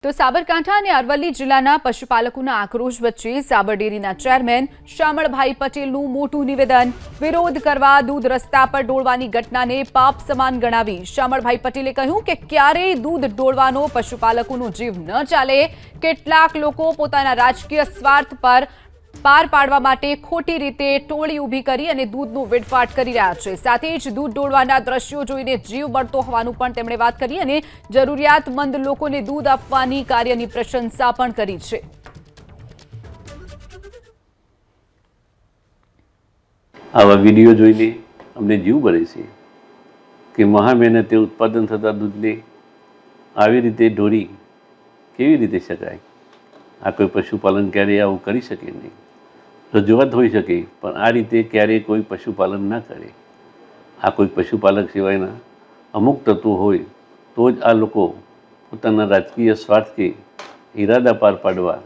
તો સાબરકાંઠા અને અરવલ્લી જિલ્લાના પશુપાલકોના આક્રોશ વચ્ચે સાબર ડેરીના ચેરમેન શામળભાઈ પટેલનું મોટું નિવેદન। વિરોધ કરવા દૂધ રસ્તા પર ડોળવાની ઘટનાને પાપ સમાન ગણાવી શામળભાઈ પટેલે કહ્યું કે ક્યારેય દૂધ ડોળવાનો પશુપાલકોનો જીવ ન ચાલે। કેટલાક લોકો પોતાના રાજકીય સ્વાર્થ પર પાર પાડવા માટે ખોટી રીતે ટોળી ઊભી કરી અને દૂધનો વેડફાટ કરી રહ્યા છે। સાથે જ દૂધ ડોળવાના દ્રશ્યો જોઈને જીવ બળતો હોવાનું પણ તેમણે વાત કરી અને જરૂરિયાતમંદ લોકોને દૂધ આપવાની કાર્યની પ્રશંસા પણ કરી છે। આવા વિડીયો જોઈને અમને જીવ બળે છે કે મહા મહેનતે ઉત્પાદન થતા દૂધને આવી રીતે ઢોળી કેવી રીતે શકાય। આ કોઈ પશુપાલન ક્યારેય આવું કરી શકે નહીં। રજૂઆત હોઈ શકે પણ આ રીતે ક્યારેય કોઈ પશુપાલન ના કરે। આ કોઈ પશુપાલક સિવાયના અમુક તત્વો હોય તો જ આ લોકો પોતાના રાજકીય સ્વાર્થ કે ઈરાદા પાર પાડવા